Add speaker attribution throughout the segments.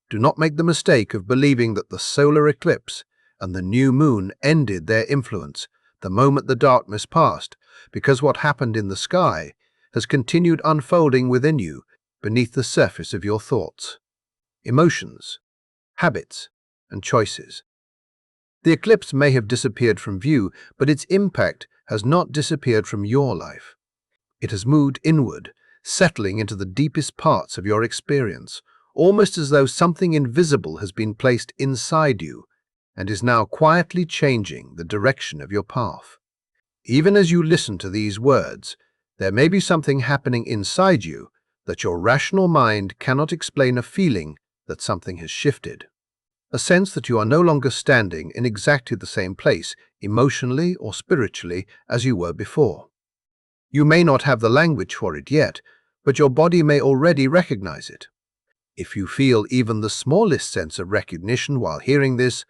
Speaker 1: Do not make the mistake of believing that the solar eclipse and the new moon ended their influence the moment the darkness passed, because what happened in the sky has continued unfolding within you beneath the surface of your thoughts, emotions, habits, and choices. The eclipse may have disappeared from view, but its impact has not disappeared from your life. It has moved inward, settling into the deepest parts of your experience, almost as though something invisible has been placed inside you and is now quietly changing the direction of your path. Even as you listen to these words, there may be something happening inside you that your rational mind cannot explain, a feeling that something has shifted, a sense that you are no longer standing in exactly the same place, emotionally or spiritually, as you were before. You may not have the language for it yet, but your body may already recognize it. If you feel even the smallest sense of recognition while hearing this,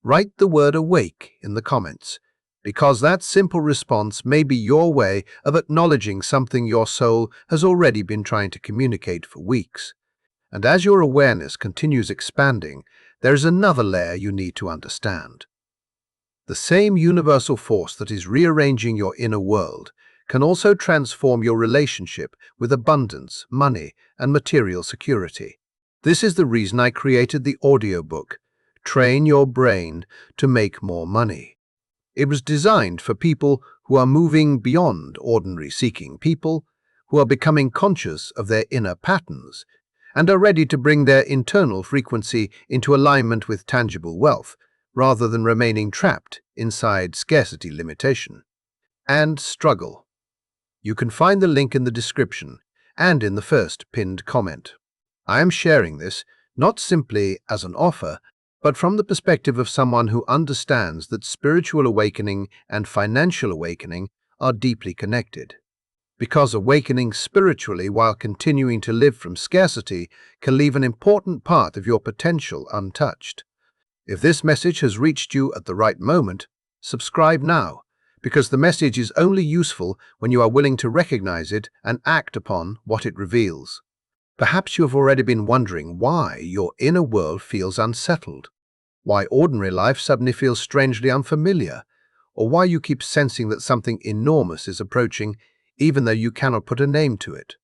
Speaker 1: write the word awake in the comments, because that simple response may be your way of acknowledging something your soul has already been trying to communicate for weeks. And as your awareness continues expanding, there is another layer you need to understand. The same universal force that is rearranging your inner world can also transform your relationship with abundance, money, and material security. This is the reason I created the audiobook, Train Your Brain to Make More Money. It was designed for people who are moving beyond ordinary seeking, people who are becoming conscious of their inner patterns and are ready to bring their internal frequency into alignment with tangible wealth, rather than remaining trapped inside scarcity, limitation, and struggle. You can find the link in the description and in the first pinned comment. I am sharing this not simply as an offer, but from the perspective of someone who understands that spiritual awakening and financial awakening are deeply connected. Because awakening spiritually while continuing to live from scarcity can leave an important part of your potential untouched. If this message has reached you at the right moment, subscribe now, because the message is only useful when you are willing to recognize it and act upon what it reveals. Perhaps you have already been wondering why your inner world feels unsettled, why ordinary life suddenly feels strangely unfamiliar, or why you keep sensing that something enormous is approaching, even though you cannot put a name to it.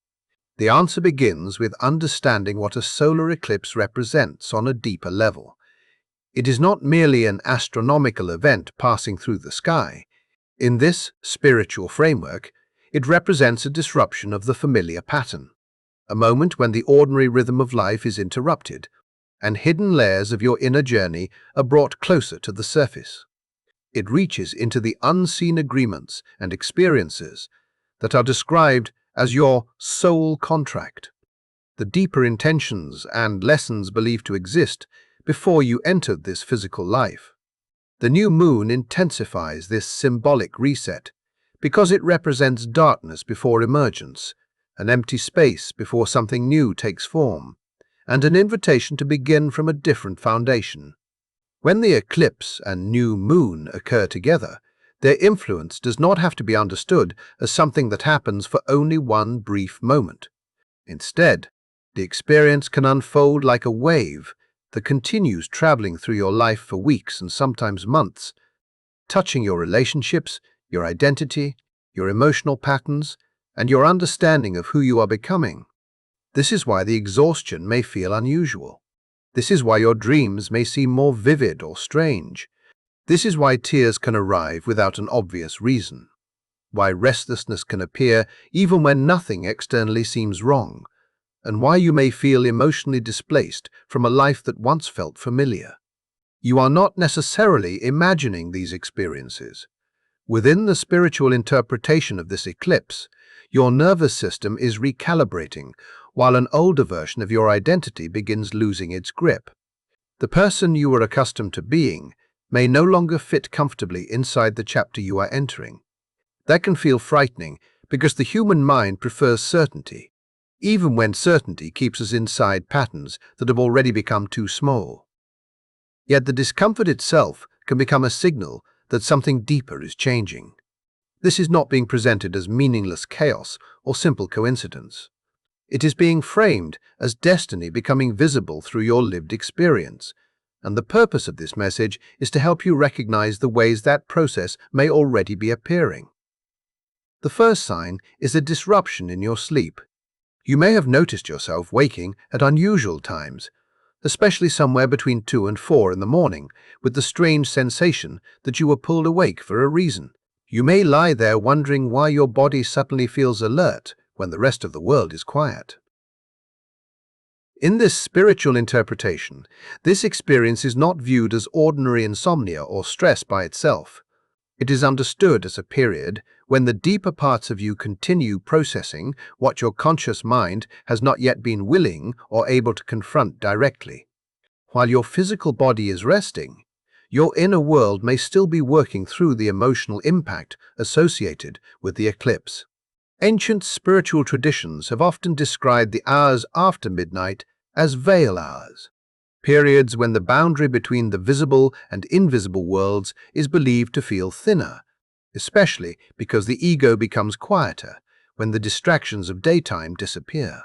Speaker 1: The answer begins with understanding what a solar eclipse represents on a deeper level. It is not merely an astronomical event passing through the sky. In this spiritual framework, it represents a disruption of the familiar pattern, a moment when the ordinary rhythm of life is interrupted, and hidden layers of your inner journey are brought closer to the surface. It reaches into the unseen agreements and experiences that are described as your soul contract, the deeper intentions and lessons believed to exist before you entered this physical life. The new moon intensifies this symbolic reset because it represents darkness before emergence, an empty space before something new takes form, and an invitation to begin from a different foundation. When the eclipse and new moon occur together, their influence does not have to be understood as something that happens for only one brief moment. Instead, the experience can unfold like a wave that continues traveling through your life for weeks and sometimes months, touching your relationships, your identity, your emotional patterns, and your understanding of who you are becoming. This is why the exhaustion may feel unusual. This is why your dreams may seem more vivid or strange. This is why tears can arrive without an obvious reason. Why restlessness can appear even when nothing externally seems wrong, and why you may feel emotionally displaced from a life that once felt familiar. You are not necessarily imagining these experiences. Within the spiritual interpretation of this eclipse, your nervous system is recalibrating, while an older version of your identity begins losing its grip. The person you were accustomed to being may no longer fit comfortably inside the chapter you are entering. That can feel frightening because the human mind prefers certainty, even when certainty keeps us inside patterns that have already become too small. Yet the discomfort itself can become a signal that something deeper is changing. This is not being presented as meaningless chaos or simple coincidence. It is being framed as destiny becoming visible through your lived experience. And the purpose of this message is to help you recognize the ways that process may already be appearing. The first sign is a disruption in your sleep. You may have noticed yourself waking at unusual times, especially somewhere between 2 and 4 in the morning, with the strange sensation that you were pulled awake for a reason. You may lie there wondering why your body suddenly feels alert when the rest of the world is quiet. In this spiritual interpretation, this experience is not viewed as ordinary insomnia or stress by itself. It is understood as a period when the deeper parts of you continue processing what your conscious mind has not yet been willing or able to confront directly. While your physical body is resting, your inner world may still be working through the emotional impact associated with the eclipse. Ancient spiritual traditions have often described the hours after midnight as veil hours, periods when the boundary between the visible and invisible worlds is believed to feel thinner, especially because the ego becomes quieter when the distractions of daytime disappear.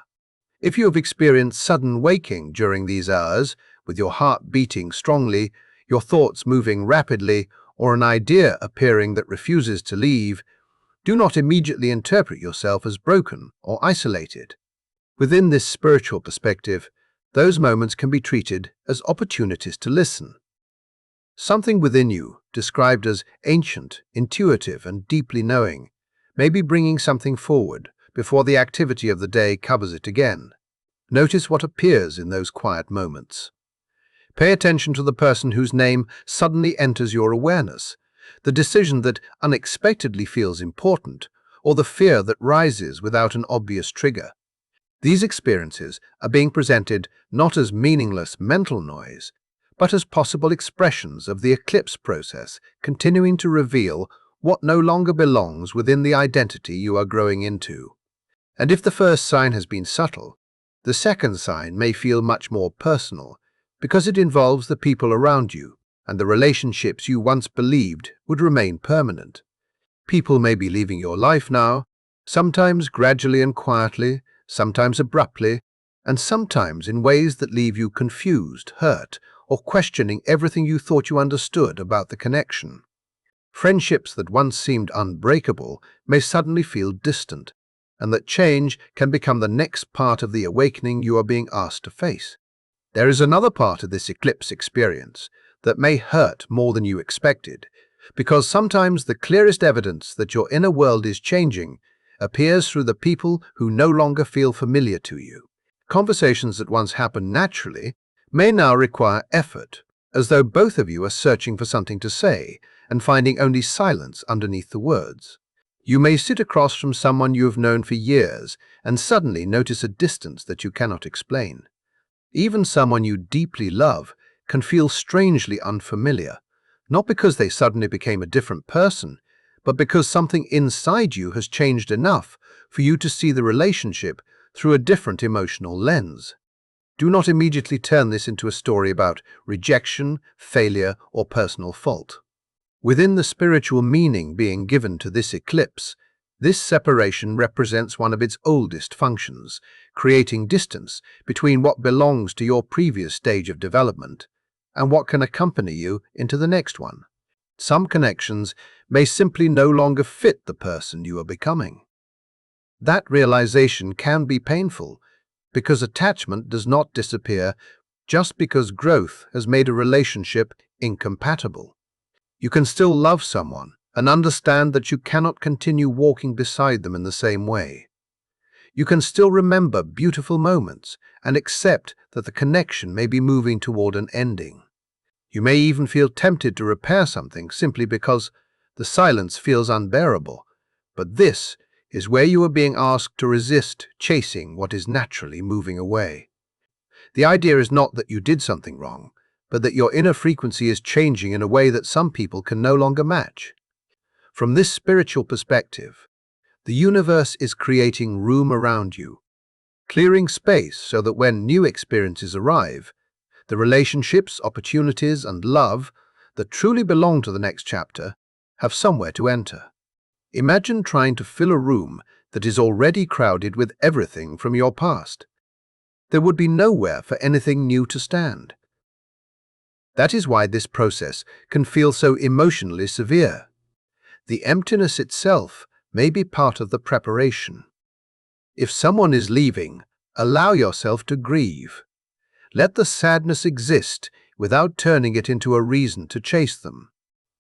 Speaker 1: If you have experienced sudden waking during these hours, with your heart beating strongly, your thoughts moving rapidly, or an idea appearing that refuses to leave, do not immediately interpret yourself as broken or isolated. Within this spiritual perspective, those moments can be treated as opportunities to listen. Something within you, described as ancient, intuitive, and deeply knowing, may be bringing something forward before the activity of the day covers it again. Notice what appears in those quiet moments. Pay attention to the person whose name suddenly enters your awareness, the decision that unexpectedly feels important, or the fear that rises without an obvious trigger. These experiences are being presented not as meaningless mental noise, but as possible expressions of the eclipse process continuing to reveal what no longer belongs within the identity you are growing into. And if the first sign has been subtle, the second sign may feel much more personal, because it involves the people around you and the relationships you once believed would remain permanent. People may be leaving your life now, sometimes gradually and quietly, sometimes abruptly, and sometimes in ways that leave you confused, hurt, or questioning everything you thought you understood about the connection. Friendships that once seemed unbreakable may suddenly feel distant, and that change can become the next part of the awakening you are being asked to face. There is another part of this eclipse experience that may hurt more than you expected, because sometimes the clearest evidence that your inner world is changing appears through the people who no longer feel familiar to you. Conversations that once happened naturally may now require effort, as though both of you are searching for something to say and finding only silence underneath the words. You may sit across from someone you have known for years and suddenly notice a distance that you cannot explain. Even someone you deeply love can feel strangely unfamiliar, not because they suddenly became a different person, but because something inside you has changed enough for you to see the relationship through a different emotional lens. Do not immediately turn this into a story about rejection, failure, or personal fault. Within the spiritual meaning being given to this eclipse, this separation represents one of its oldest functions, creating distance between what belongs to your previous stage of development and what can accompany you into the next one. Some connections may simply no longer fit the person you are becoming. That realization can be painful, because attachment does not disappear just because growth has made a relationship incompatible. You can still love someone and understand that you cannot continue walking beside them in the same way. You can still remember beautiful moments and accept that the connection may be moving toward an ending. You may even feel tempted to repair something simply because the silence feels unbearable, but this is where you are being asked to resist chasing what is naturally moving away. The idea is not that you did something wrong, but that your inner frequency is changing in a way that some people can no longer match. From this spiritual perspective, the universe is creating room around you, clearing space so that when new experiences arrive, the relationships, opportunities, and love that truly belong to the next chapter have somewhere to enter. Imagine trying to fill a room that is already crowded with everything from your past. There would be nowhere for anything new to stand. That is why this process can feel so emotionally severe. The emptiness itself may be part of the preparation. If someone is leaving, allow yourself to grieve. Let the sadness exist without turning it into a reason to chase them.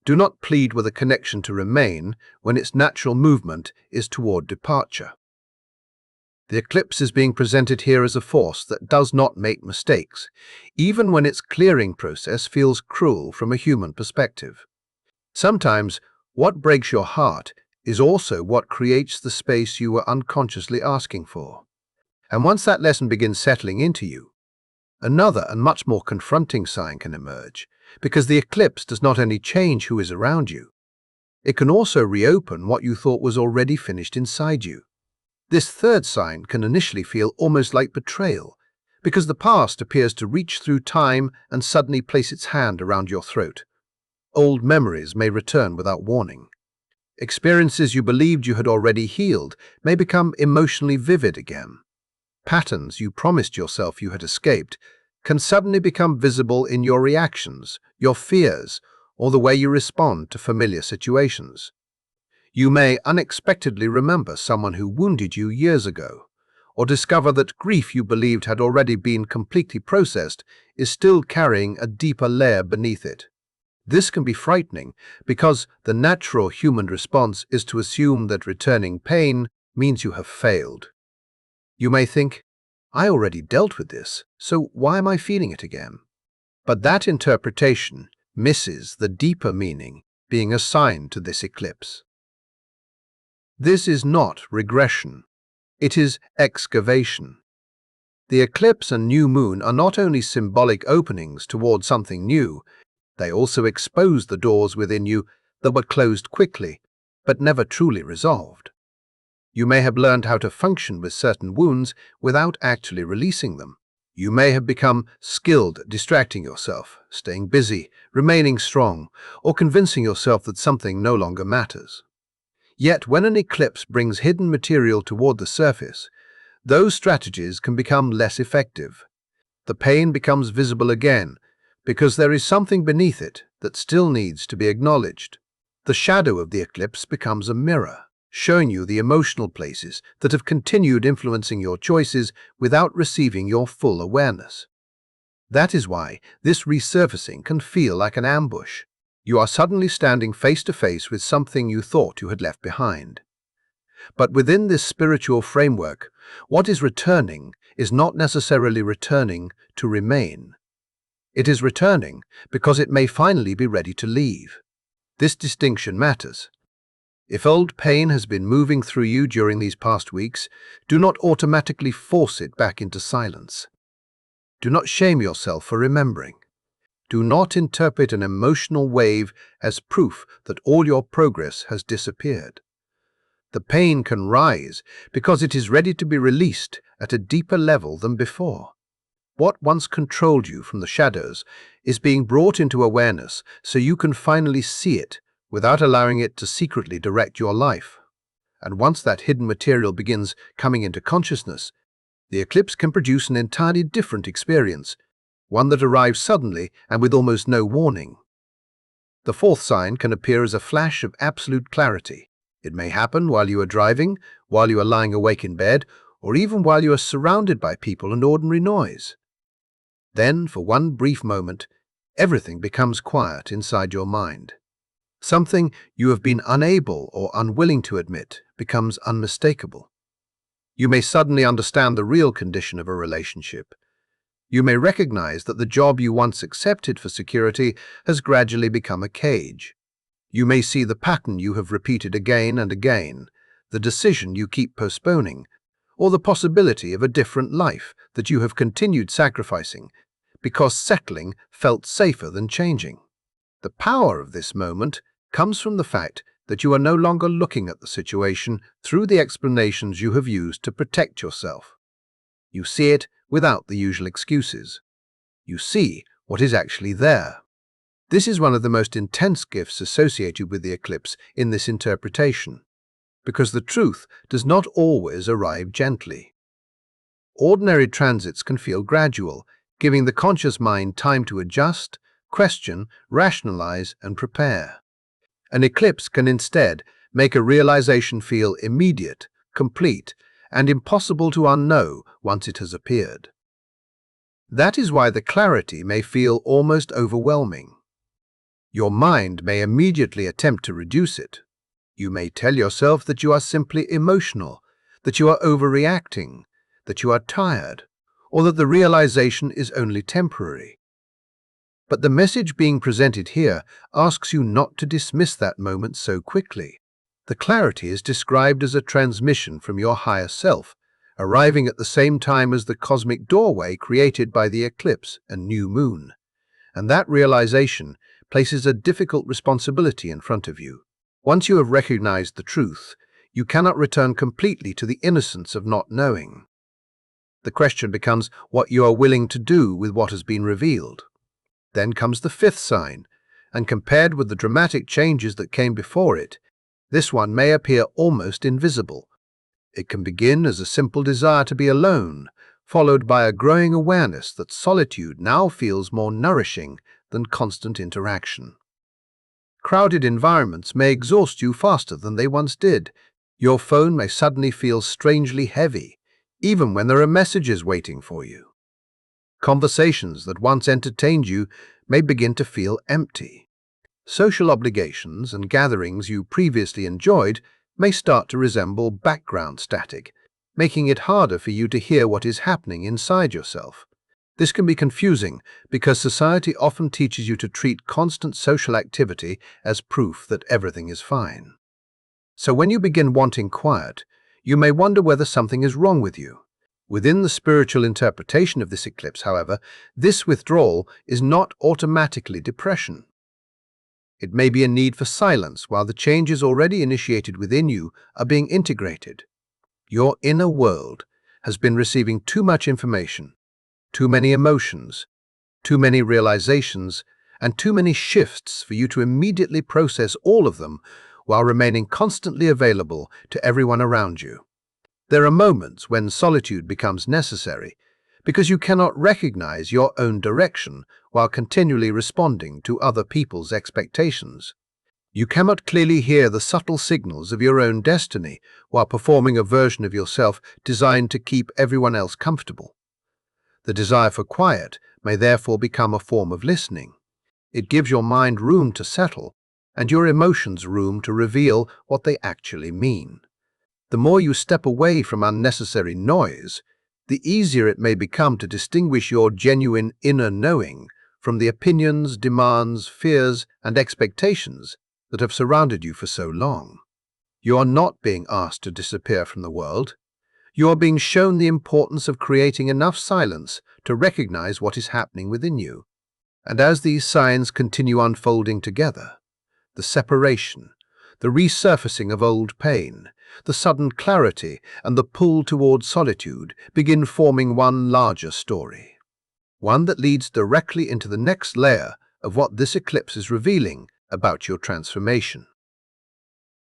Speaker 1: Do not plead with a connection to remain when its natural movement is toward departure. The eclipse is being presented here as a force that does not make mistakes, even when its clearing process feels cruel from a human perspective. Sometimes, what breaks your heart is also what creates the space you were unconsciously asking for. And once that lesson begins settling into you, another and much more confronting sign can emerge, because the eclipse does not only change who is around you, it can also reopen what you thought was already finished inside you. This third sign can initially feel almost like betrayal, because the past appears to reach through time and suddenly place its hand around your throat. Old memories may return without warning. Experiences you believed you had already healed may become emotionally vivid again. Patterns you promised yourself you had escaped can suddenly become visible in your reactions, your fears, or the way you respond to familiar situations. You may unexpectedly remember someone who wounded you years ago, or discover that grief you believed had already been completely processed is still carrying a deeper layer beneath it. This can be frightening because the natural human response is to assume that returning pain means you have failed. You may think, I already dealt with this, so why am I feeling it again? But that interpretation misses the deeper meaning being assigned to this eclipse. This is not regression. It is excavation. The eclipse and new moon are not only symbolic openings toward something new, they also expose the doors within you that were closed quickly, but never truly resolved. You may have learned how to function with certain wounds without actually releasing them. You may have become skilled at distracting yourself, staying busy, remaining strong, or convincing yourself that something no longer matters. Yet when an eclipse brings hidden material toward the surface, those strategies can become less effective. The pain becomes visible again because there is something beneath it that still needs to be acknowledged. The shadow of the eclipse becomes a mirror, showing you the emotional places that have continued influencing your choices without receiving your full awareness. That is why this resurfacing can feel like an ambush. You are suddenly standing face to face with something you thought you had left behind. But within this spiritual framework, what is returning is not necessarily returning to remain. It is returning because it may finally be ready to leave. This distinction matters. If old pain has been moving through you during these past weeks, do not automatically force it back into silence. Do not shame yourself for remembering. Do not interpret an emotional wave as proof that all your progress has disappeared. The pain can rise because it is ready to be released at a deeper level than before. What once controlled you from the shadows is being brought into awareness so you can finally see it without allowing it to secretly direct your life. And once that hidden material begins coming into consciousness, the eclipse can produce an entirely different experience, one that arrives suddenly and with almost no warning. The fourth sign can appear as a flash of absolute clarity. It may happen while you are driving, while you are lying awake in bed, or even while you are surrounded by people and ordinary noise. Then, for one brief moment, everything becomes quiet inside your mind. Something you have been unable or unwilling to admit becomes unmistakable. You may suddenly understand the real condition of a relationship. You may recognize that the job you once accepted for security has gradually become a cage. You may see the pattern you have repeated again and again, the decision you keep postponing, or the possibility of a different life that you have continued sacrificing because settling felt safer than changing. The power of this moment comes from the fact that you are no longer looking at the situation through the explanations you have used to protect yourself. You see it without the usual excuses. You see what is actually there. This is one of the most intense gifts associated with the eclipse in this interpretation. because the truth does not always arrive gently. Ordinary transits can feel gradual, giving the conscious mind time to adjust, question, rationalize, and prepare. An eclipse can instead make a realization feel immediate, complete, and impossible to unknow once it has appeared. That is why the clarity may feel almost overwhelming. Your mind may immediately attempt to reduce it. You may tell yourself that you are simply emotional, that you are overreacting, that you are tired, or that the realization is only temporary. But the message being presented here asks you not to dismiss that moment so quickly. The clarity is described as a transmission from your higher self, arriving at the same time as the cosmic doorway created by the eclipse and new moon. And that realization places a difficult responsibility in front of you. Once you have recognized the truth, you cannot return completely to the innocence of not knowing. The question becomes what you are willing to do with what has been revealed. Then comes the fifth sign, and compared with the dramatic changes that came before it, this one may appear almost invisible. It can begin as a simple desire to be alone, followed by a growing awareness that solitude now feels more nourishing than constant interaction. Crowded environments may exhaust you faster than they once did. Your phone may suddenly feel strangely heavy, even when there are messages waiting for you. Conversations that once entertained you may begin to feel empty. Social obligations and gatherings you previously enjoyed may start to resemble background static, making it harder for you to hear what is happening inside yourself. This can be confusing because society often teaches you to treat constant social activity as proof that everything is fine. So when you begin wanting quiet, you may wonder whether something is wrong with you. Within the spiritual interpretation of this eclipse, however, this withdrawal is not automatically depression. It may be a need for silence while the changes already initiated within you are being integrated. Your inner world has been receiving too much information, too many emotions, too many realizations, and too many shifts for you to immediately process all of them while remaining constantly available to everyone around you. There are moments when solitude becomes necessary because you cannot recognize your own direction while continually responding to other people's expectations. You cannot clearly hear the subtle signals of your own destiny while performing a version of yourself designed to keep everyone else comfortable. The desire for quiet may therefore become a form of listening. It gives your mind room to settle and your emotions room to reveal what they actually mean. The more you step away from unnecessary noise, the easier it may become to distinguish your genuine inner knowing from the opinions, demands, fears, and expectations that have surrounded you for so long. You are not being asked to disappear from the world. You are being shown the importance of creating enough silence to recognize what is happening within you. And as these signs continue unfolding together, the separation, the resurfacing of old pain, the sudden clarity, and the pull toward solitude begin forming one larger story. One that leads directly into the next layer of what this eclipse is revealing about your transformation.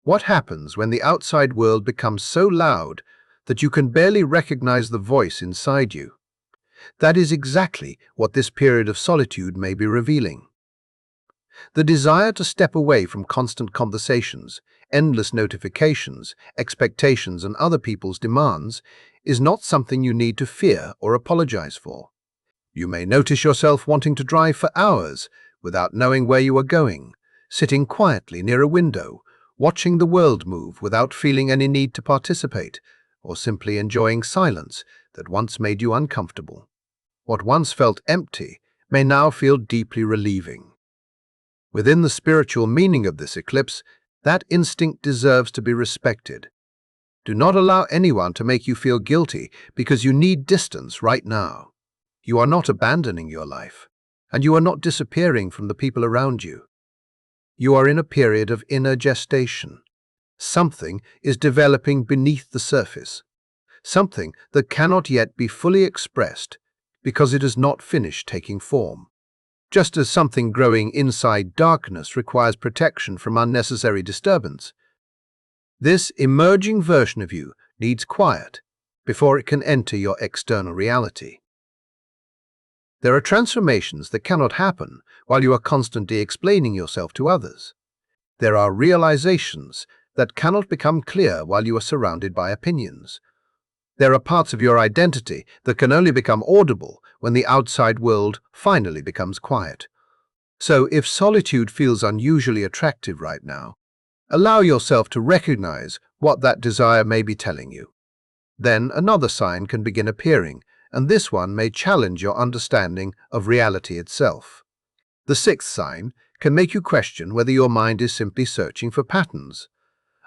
Speaker 1: What happens when the outside world becomes so loud that you can barely recognize the voice inside you? That is exactly what this period of solitude may be revealing. The desire to step away from constant conversations, endless notifications, expectations, and other people's demands is not something you need to fear or apologize for. You may notice yourself wanting to drive for hours without knowing where you are going, sitting quietly near a window, watching the world move without feeling any need to participate, or simply enjoying silence that once made you uncomfortable. What once felt empty may now feel deeply relieving. Within the spiritual meaning of this eclipse, that instinct deserves to be respected. Do not allow anyone to make you feel guilty because you need distance right now. You are not abandoning your life, and you are not disappearing from the people around you. You are in a period of inner gestation. Something is developing beneath the surface, something that cannot yet be fully expressed because it has not finished taking form. Just as something growing inside darkness requires protection from unnecessary disturbance, This emerging version of you needs quiet before it can enter your external reality. There are transformations that cannot happen while you are constantly explaining yourself to others. There are realizations that cannot become clear while you are surrounded by opinions. There are parts of your identity that can only become audible when the outside world finally becomes quiet. So if solitude feels unusually attractive right now, allow yourself to recognize what that desire may be telling you. Then another sign can begin appearing, and this one may challenge your understanding of reality itself. The sixth sign can make you question whether your mind is simply searching for patterns,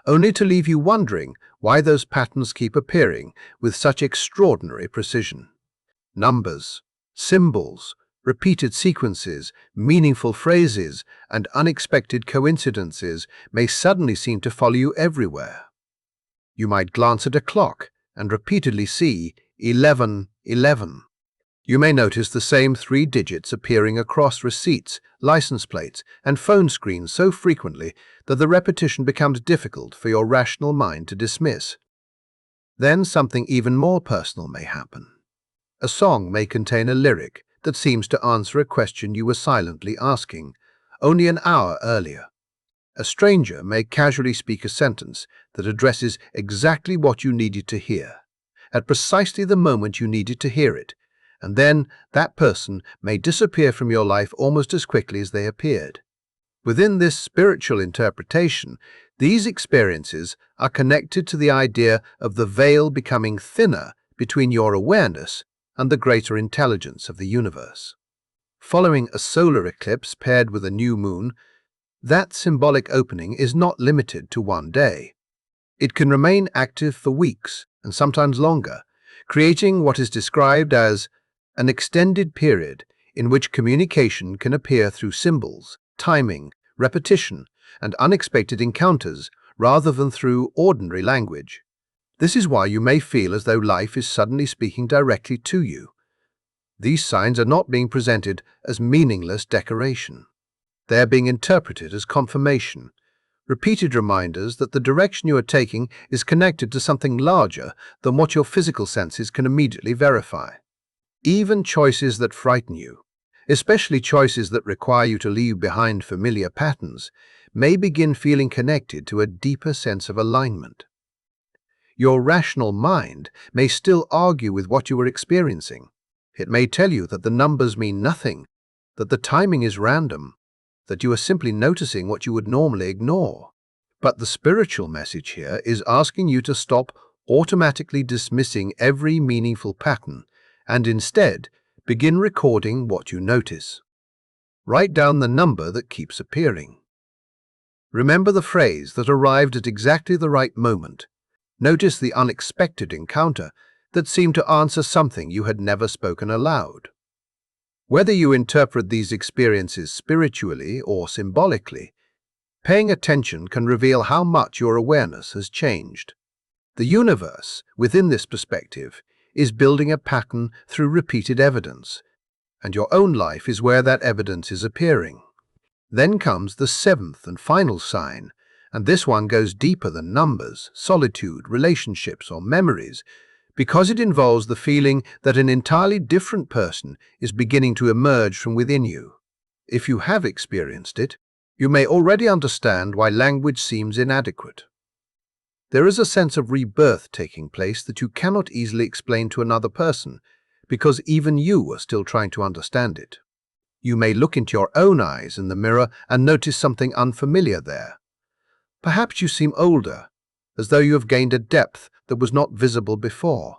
Speaker 1: only to leave you wondering why those patterns keep appearing with such extraordinary precision. Numbers, symbols, repeated sequences, meaningful phrases, and unexpected coincidences may suddenly seem to follow you everywhere. You might glance at a clock and repeatedly see 1111. You may notice the same 3 digits appearing across receipts, license plates, and phone screens so frequently that the repetition becomes difficult for your rational mind to dismiss. Then something even more personal may happen. A song may contain a lyric that seems to answer a question you were silently asking only an hour earlier. A stranger may casually speak a sentence that addresses exactly what you needed to hear, at precisely the moment you needed to hear it, and then that person may disappear from your life almost as quickly as they appeared. Within this spiritual interpretation, these experiences are connected to the idea of the veil becoming thinner between your awareness and the greater intelligence of the universe. Following a solar eclipse paired with a new moon, that symbolic opening is not limited to one day. It can remain active for weeks and sometimes longer, creating what is described as an extended period in which communication can appear through symbols, timing, repetition, and unexpected encounters rather than through ordinary language. This is why you may feel as though life is suddenly speaking directly to you. These signs are not being presented as meaningless decoration. They are being interpreted as confirmation, repeated reminders that the direction you are taking is connected to something larger than what your physical senses can immediately verify. Even choices that frighten you, especially choices that require you to leave behind familiar patterns, may begin feeling connected to a deeper sense of alignment. Your rational mind may still argue with what you are experiencing. It may tell you that the numbers mean nothing, that the timing is random, that you are simply noticing what you would normally ignore. But the spiritual message here is asking you to stop automatically dismissing every meaningful pattern and instead begin recording what you notice. Write down the number that keeps appearing. Remember the phrase that arrived at exactly the right moment. Notice the unexpected encounter that seemed to answer something you had never spoken aloud. Whether you interpret these experiences spiritually or symbolically, paying attention can reveal how much your awareness has changed. The universe, within this perspective, is building a pattern through repeated evidence, and your own life is where that evidence is appearing. Then comes the seventh and final sign, and this one goes deeper than numbers, solitude, relationships, or memories, because it involves the feeling that an entirely different person is beginning to emerge from within you. If you have experienced it, you may already understand why language seems inadequate. There is a sense of rebirth taking place that you cannot easily explain to another person, because even you are still trying to understand it. You may look into your own eyes in the mirror and notice something unfamiliar there. Perhaps you seem older, as though you have gained a depth that was not visible before.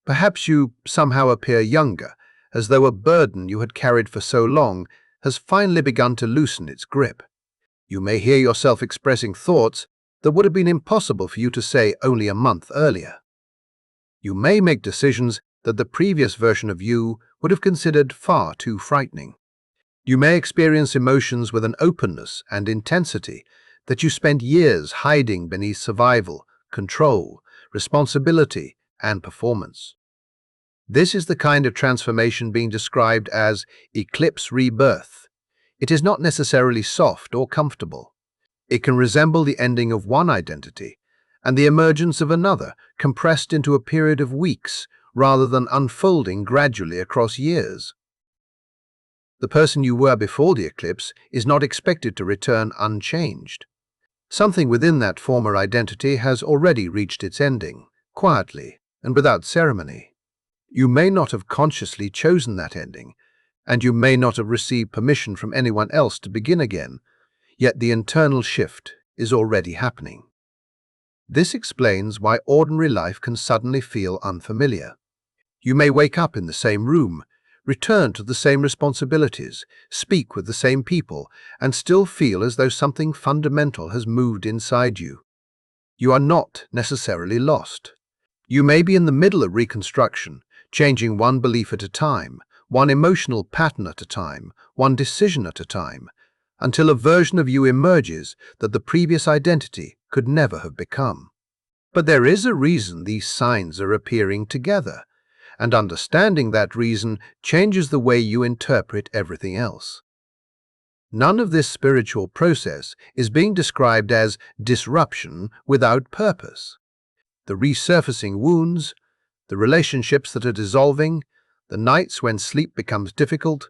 Speaker 1: Perhaps you somehow appear younger, as though a burden you had carried for so long has finally begun to loosen its grip. You may hear yourself expressing thoughts that would have been impossible for you to say only a month earlier. You may make decisions that the previous version of you would have considered far too frightening. You may experience emotions with an openness and intensity that you spent years hiding beneath survival, control, responsibility, and performance. This is the kind of transformation being described as eclipse rebirth. It is not necessarily soft or comfortable. It can resemble the ending of one identity and the emergence of another, compressed into a period of weeks rather than unfolding gradually across years. The person you were before the eclipse is not expected to return unchanged. Something within that former identity has already reached its ending, quietly and without ceremony. You may not have consciously chosen that ending, and you may not have received permission from anyone else to begin again, yet the internal shift is already happening. This explains why ordinary life can suddenly feel unfamiliar. You may wake up in the same room, return to the same responsibilities, speak with the same people, and still feel as though something fundamental has moved inside you. You are not necessarily lost. You may be in the middle of reconstruction, changing one belief at a time, one emotional pattern at a time, one decision at a time, until a version of you emerges that the previous identity could never have become. But there is a reason these signs are appearing together, and understanding that reason changes the way you interpret everything else. None of this spiritual process is being described as disruption without purpose. The resurfacing wounds, the relationships that are dissolving, the nights when sleep becomes difficult,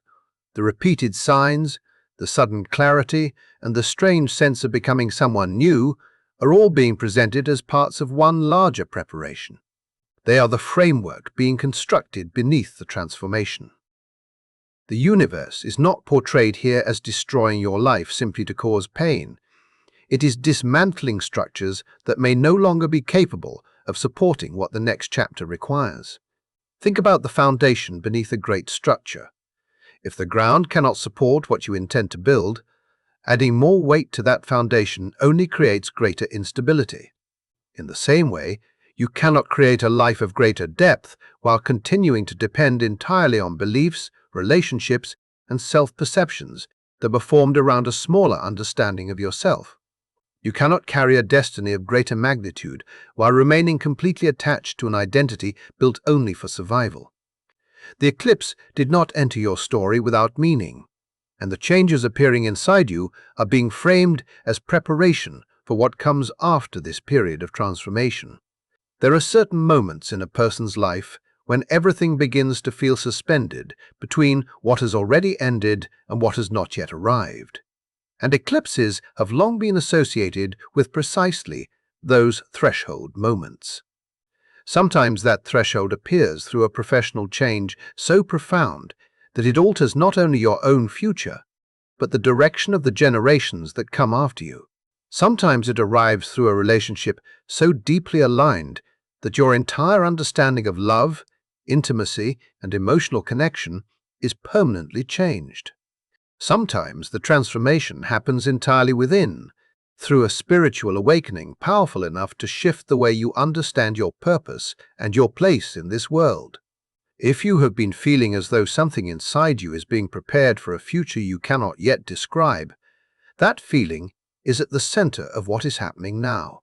Speaker 1: the repeated signs, the sudden clarity, and the strange sense of becoming someone new are all being presented as parts of one larger preparation. They are the framework being constructed beneath the transformation. The universe is not portrayed here as destroying your life simply to cause pain. It is dismantling structures that may no longer be capable of supporting what the next chapter requires. Think about the foundation beneath a great structure. If the ground cannot support what you intend to build, adding more weight to that foundation only creates greater instability. In the same way, you cannot create a life of greater depth while continuing to depend entirely on beliefs, relationships, and self-perceptions that were formed around a smaller understanding of yourself. You cannot carry a destiny of greater magnitude while remaining completely attached to an identity built only for survival. The eclipse did not enter your story without meaning, and the changes appearing inside you are being framed as preparation for what comes after this period of transformation. There are certain moments in a person's life when everything begins to feel suspended between what has already ended and what has not yet arrived. And eclipses have long been associated with precisely those threshold moments. Sometimes that threshold appears through a professional change so profound that it alters not only your own future, but the direction of the generations that come after you. Sometimes it arrives through a relationship so deeply aligned that your entire understanding of love, intimacy, and emotional connection is permanently changed. Sometimes the transformation happens entirely within, through a spiritual awakening powerful enough to shift the way you understand your purpose and your place in this world. If you have been feeling as though something inside you is being prepared for a future you cannot yet describe, that feeling is at the center of what is happening now.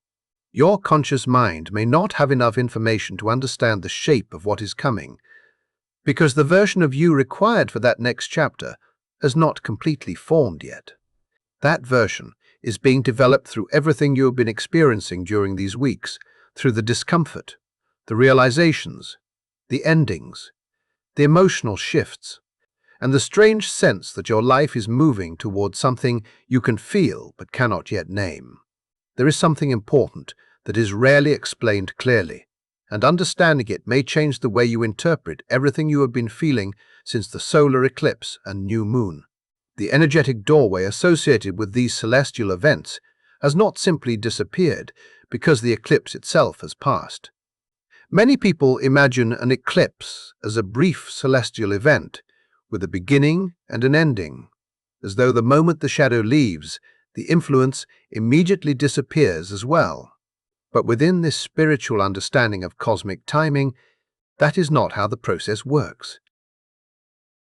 Speaker 1: Your conscious mind may not have enough information to understand the shape of what is coming, because the version of you required for that next chapter has not completely formed yet. That version is being developed through everything you have been experiencing during these weeks, through the discomfort, the realizations, the endings, the emotional shifts, and the strange sense that your life is moving towards something you can feel but cannot yet name. There is something important that is rarely explained clearly, and understanding it may change the way you interpret everything you have been feeling since the solar eclipse and new moon. The energetic doorway associated with these celestial events has not simply disappeared because the eclipse itself has passed. Many people imagine an eclipse as a brief celestial event with a beginning and an ending, as though the moment the shadow leaves, the influence immediately disappears as well. But within this spiritual understanding of cosmic timing, that is not how the process works.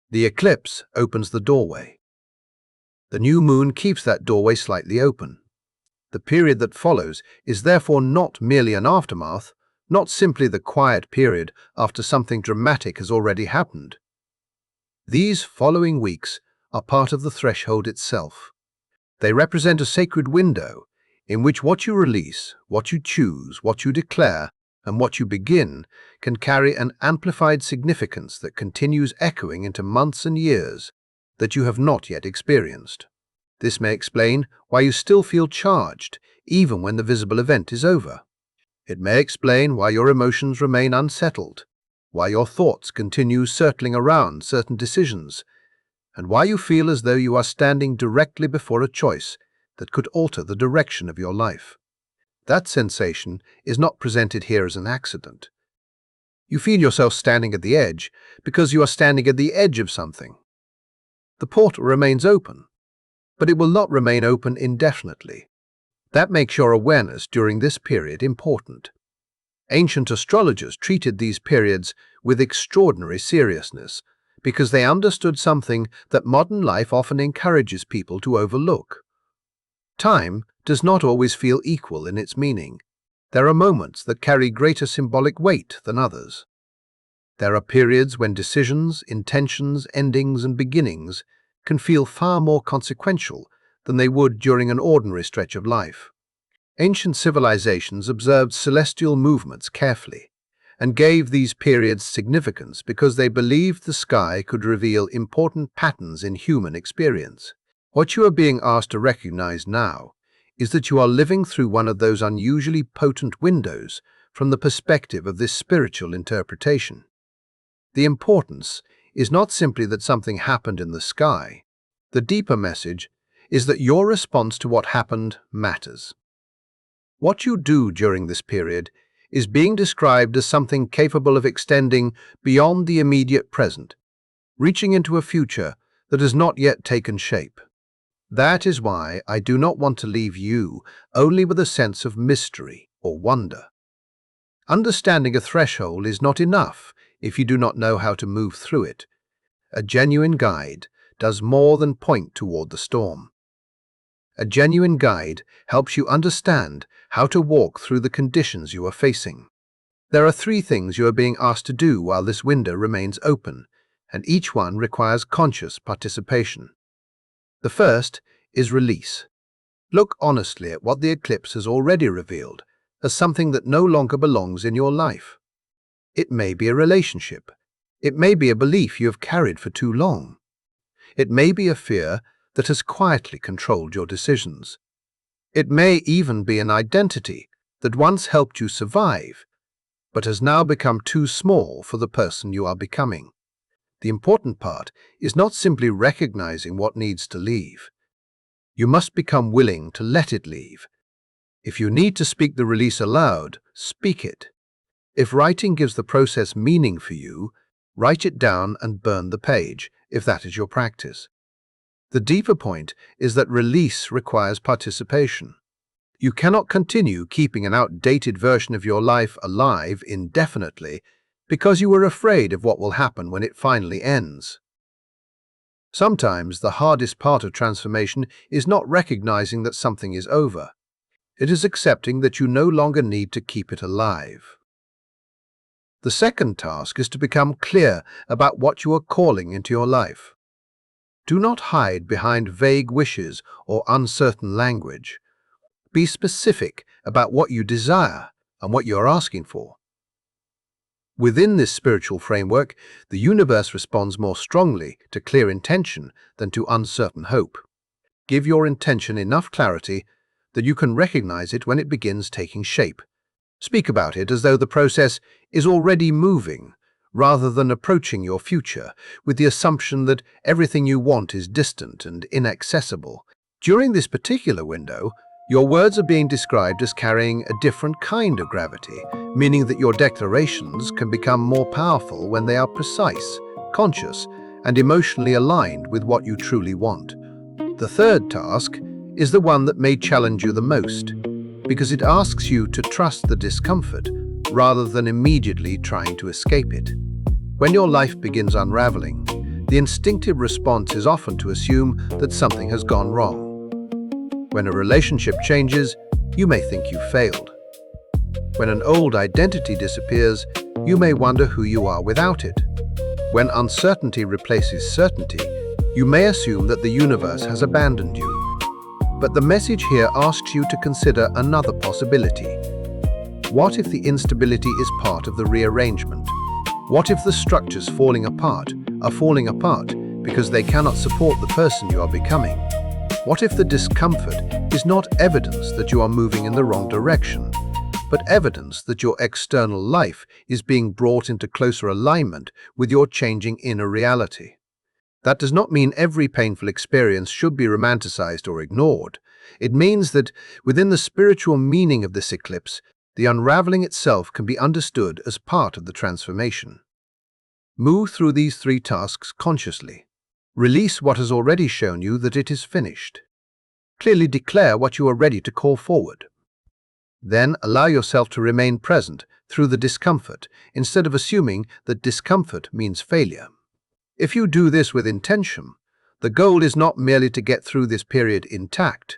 Speaker 1: The eclipse opens the doorway. The new moon keeps that doorway slightly open. The period that follows is therefore not merely an aftermath, not simply the quiet period after something dramatic has already happened. These following weeks are part of the threshold itself. They represent a sacred window in which what you release, what you choose, what you declare, and what you begin can carry an amplified significance that continues echoing into months and years that you have not yet experienced. This may explain why you still feel charged, even when the visible event is over. It may explain why your emotions remain unsettled, why your thoughts continue circling around certain decisions, and why you feel as though you are standing directly before a choice that could alter the direction of your life. That sensation is not presented here as an accident. You feel yourself standing at the edge because you are standing at the edge of something. The portal remains open, but it will not remain open indefinitely. That makes your awareness during this period important. Ancient astrologers treated these periods with extraordinary seriousness because they understood something that modern life often encourages people to overlook. Time does not always feel equal in its meaning. There are moments that carry greater symbolic weight than others. There are periods when decisions, intentions, endings, and beginnings can feel far more consequential than they would during an ordinary stretch of life. Ancient civilizations observed celestial movements carefully and gave these periods significance because they believed the sky could reveal important patterns in human experience. What you are being asked to recognize now is that you are living through one of those unusually potent windows from the perspective of this spiritual interpretation. The importance is not simply that something happened in the sky. The deeper message is that your response to what happened matters. What you do during this period is being described as something capable of extending beyond the immediate present, reaching into a future that has not yet taken shape. That is why I do not want to leave you only with a sense of mystery or wonder. Understanding a threshold is not enough if you do not know how to move through it. A genuine guide does more than point toward the storm. A genuine guide helps you understand how to walk through the conditions you are facing. There are 3 things you are being asked to do while this window remains open, and each one requires conscious participation. The first is release. Look honestly at what the eclipse has already revealed as something that no longer belongs in your life. It may be a relationship. It may be a belief you have carried for too long. It may be a fear that has quietly controlled your decisions. It may even be an identity that once helped you survive, but has now become too small for the person you are becoming. The important part is not simply recognizing what needs to leave. You must become willing to let it leave. If you need to speak the release aloud, speak it. If writing gives the process meaning for you, write it down and burn the page, if that is your practice. The deeper point is that release requires participation. You cannot continue keeping an outdated version of your life alive indefinitely because you are afraid of what will happen when it finally ends. Sometimes the hardest part of transformation is not recognizing that something is over. It is accepting that you no longer need to keep it alive. The second task is to become clear about what you are calling into your life. Do not hide behind vague wishes or uncertain language. Be specific about what you desire and what you are asking for. Within this spiritual framework, the universe responds more strongly to clear intention than to uncertain hope. Give your intention enough clarity that you can recognize it when it begins taking shape. Speak about it as though the process is already moving, rather than approaching your future with the assumption that everything you want is distant and inaccessible. During this particular window, your words are being described as carrying a different kind of gravity, meaning that your declarations can become more powerful when they are precise, conscious, and emotionally aligned with what you truly want. The third task is the one that may challenge you the most, because it asks you to trust the discomfort rather than immediately trying to escape it. When your life begins unraveling, the instinctive response is often to assume that something has gone wrong. When a relationship changes, you may think you failed. When an old identity disappears, you may wonder who you are without it. When uncertainty replaces certainty, you may assume that the universe has abandoned you. But the message here asks you to consider another possibility. What if the instability is part of the rearrangement? What if the structures are falling apart because they cannot support the person you are becoming? What if the discomfort is not evidence that you are moving in the wrong direction, but evidence that your external life is being brought into closer alignment with your changing inner reality? That does not mean every painful experience should be romanticized or ignored. It means that within the spiritual meaning of this eclipse, the unraveling itself can be understood as part of the transformation. Move through these 3 tasks consciously. Release what has already shown you that it is finished. Clearly declare what you are ready to call forward. Then allow yourself to remain present through the discomfort instead of assuming that discomfort means failure. If you do this with intention, the goal is not merely to get through this period intact.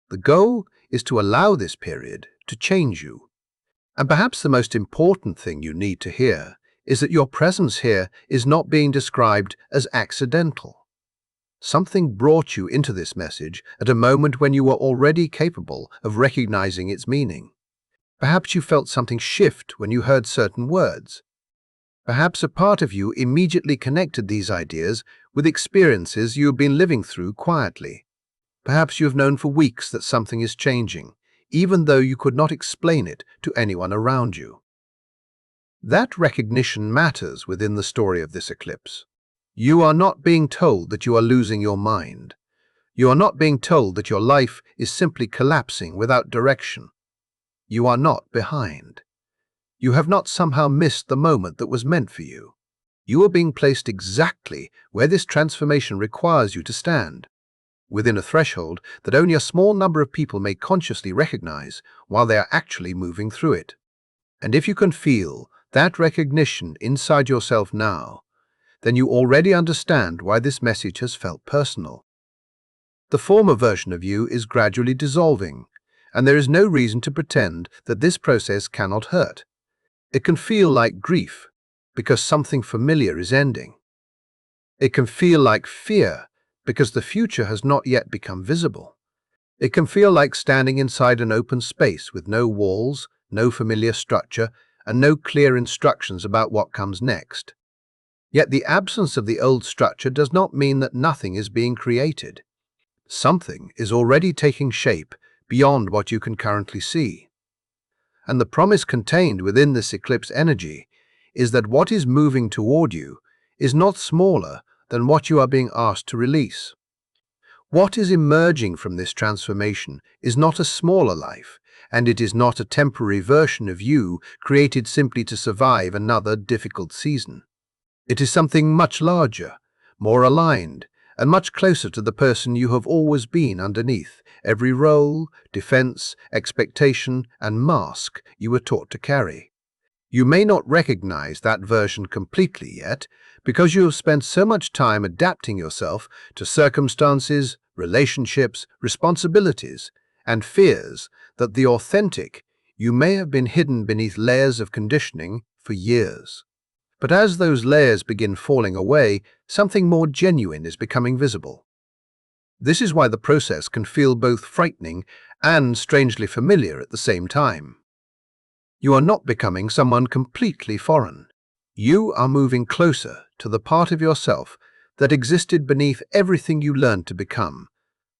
Speaker 1: The goal is to allow this period to change you. And perhaps the most important thing you need to hear is that your presence here is not being described as accidental. Something brought you into this message at a moment when you were already capable of recognizing its meaning. Perhaps you felt something shift when you heard certain words. Perhaps a part of you immediately connected these ideas with experiences you have been living through quietly. Perhaps you have known for weeks that something is changing, even though you could not explain it to anyone around you. That recognition matters within the story of this eclipse. You are not being told that you are losing your mind. You are not being told that your life is simply collapsing without direction. You are not behind. You have not somehow missed the moment that was meant for you. You are being placed exactly where this transformation requires you to stand, within a threshold that only a small number of people may consciously recognize while they are actually moving through it. And if you can feel that recognition inside yourself now, then you already understand why this message has felt personal. The former version of you is gradually dissolving, and there is no reason to pretend that this process cannot hurt. It can feel like grief because something familiar is ending. It can feel like fear because the future has not yet become visible. It can feel like standing inside an open space with no walls, no familiar structure, and no clear instructions about what comes next. Yet the absence of the old structure does not mean that nothing is being created. Something is already taking shape beyond what you can currently see. And the promise contained within this eclipse energy is that what is moving toward you is not smaller than what you are being asked to release. What is emerging from this transformation is not a smaller life, and it is not a temporary version of you created simply to survive another difficult season. It is something much larger, more aligned, and much closer to the person you have always been underneath every role, defense, expectation, and mask you were taught to carry. You may not recognize that version completely yet because you have spent so much time adapting yourself to circumstances, relationships, responsibilities, and fears that the authentic you may have been hidden beneath layers of conditioning for years. But as those layers begin falling away, something more genuine is becoming visible. This is why the process can feel both frightening and strangely familiar at the same time. You are not becoming someone completely foreign. You are moving closer to the part of yourself that existed beneath everything you learned to become,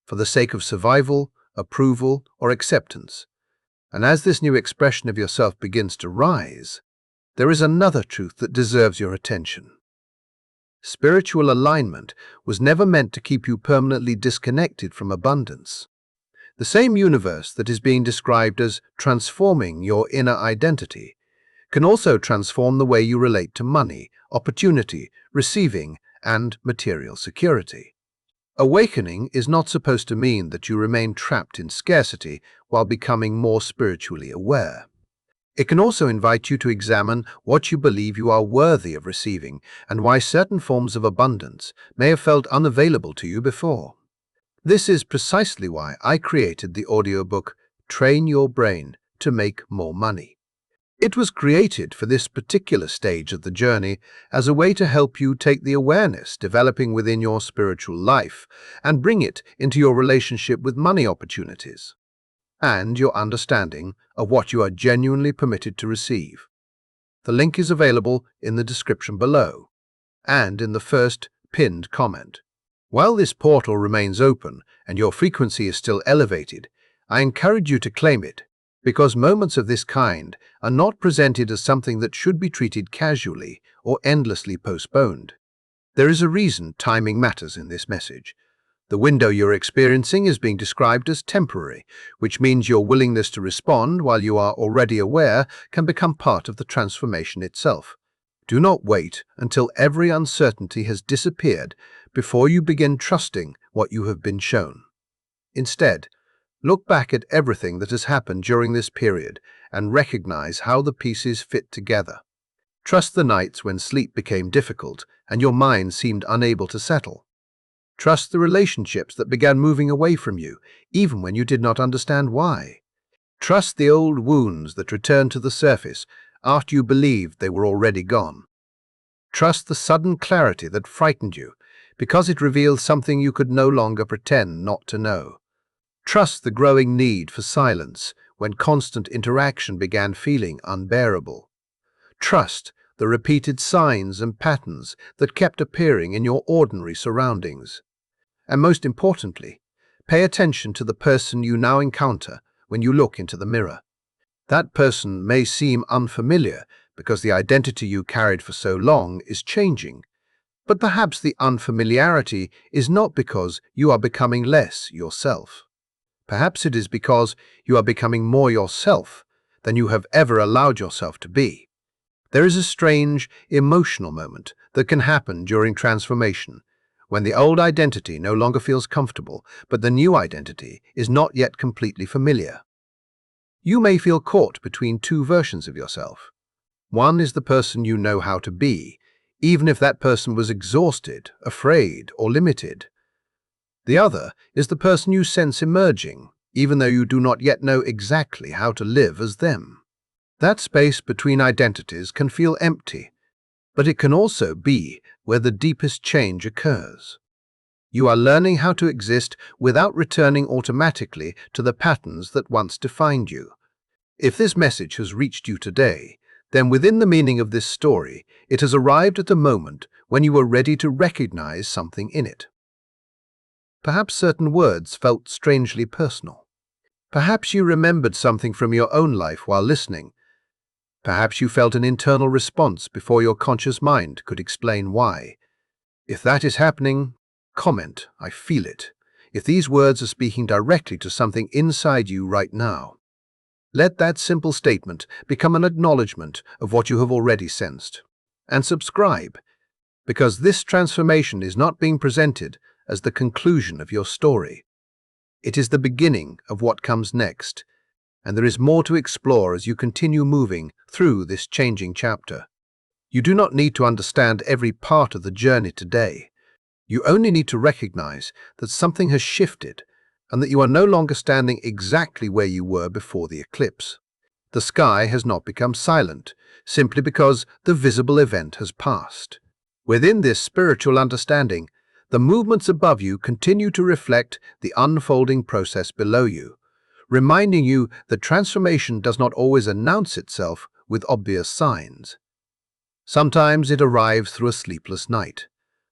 Speaker 1: for the sake of survival, approval, or acceptance. And as this new expression of yourself begins to rise, there is another truth that deserves your attention. Spiritual alignment was never meant to keep you permanently disconnected from abundance. The same universe that is being described as transforming your inner identity can also transform the way you relate to money, opportunity, receiving, and material security. Awakening is not supposed to mean that you remain trapped in scarcity while becoming more spiritually aware. It can also invite you to examine what you believe you are worthy of receiving and why certain forms of abundance may have felt unavailable to you before. This is precisely why I created the audiobook Train Your Brain to Make More Money. It was created for this particular stage of the journey as a way to help you take the awareness developing within your spiritual life and bring it into your relationship with money opportunities and your understanding of what you are genuinely permitted to receive. The link is available in the description below and in the first pinned comment. While this portal remains open and your frequency is still elevated, I encourage you to claim it, because moments of this kind are not presented as something that should be treated casually or endlessly postponed. There is a reason timing matters in this message. The window you're experiencing is being described as temporary, which means your willingness to respond while you are already aware can become part of the transformation itself. Do not wait until every uncertainty has disappeared before you begin trusting what you have been shown. Instead, look back at everything that has happened during this period and recognize how the pieces fit together. Trust the nights when sleep became difficult and your mind seemed unable to settle. Trust the relationships that began moving away from you, even when you did not understand why. Trust the old wounds that returned to the surface after you believed they were already gone. Trust the sudden clarity that frightened you, because it revealed something you could no longer pretend not to know. Trust the growing need for silence when constant interaction began feeling unbearable. Trust the repeated signs and patterns that kept appearing in your ordinary surroundings. And most importantly, pay attention to the person you now encounter when you look into the mirror. That person may seem unfamiliar because the identity you carried for so long is changing, but perhaps the unfamiliarity is not because you are becoming less yourself. Perhaps it is because you are becoming more yourself than you have ever allowed yourself to be. There is a strange, emotional moment that can happen during transformation, when the old identity no longer feels comfortable, but the new identity is not yet completely familiar. You may feel caught between two versions of yourself. One is the person you know how to be, even if that person was exhausted, afraid, or limited. The other is the person you sense emerging, even though you do not yet know exactly how to live as them. That space between identities can feel empty, but it can also be where the deepest change occurs. You are learning how to exist without returning automatically to the patterns that once defined you. If this message has reached you today, then within the meaning of this story, it has arrived at a moment when you are ready to recognize something in it. Perhaps certain words felt strangely personal. Perhaps you remembered something from your own life while listening. Perhaps you felt an internal response before your conscious mind could explain why. If that is happening, comment, "I feel it," if these words are speaking directly to something inside you right now. Let that simple statement become an acknowledgement of what you have already sensed. And subscribe, because this transformation is not being presented as the conclusion of your story. It is the beginning of what comes next, and there is more to explore as you continue moving through this changing chapter. You do not need to understand every part of the journey today. You only need to recognize that something has shifted and that you are no longer standing exactly where you were before the eclipse. The sky has not become silent simply because the visible event has passed. Within this spiritual understanding, the movements above you continue to reflect the unfolding process below you, reminding you that transformation does not always announce itself with obvious signs. Sometimes it arrives through a sleepless night,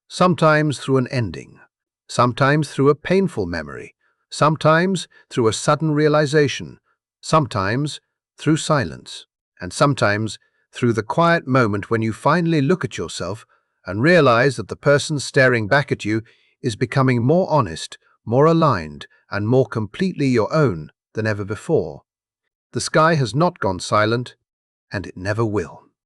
Speaker 1: sometimes through an ending, sometimes through a painful memory, sometimes through a sudden realization, sometimes through silence, and sometimes through the quiet moment when you finally look at yourself and realize that the person staring back at you is becoming more honest, more aligned, and more completely your own than ever before. The sky has not gone silent, and it never will.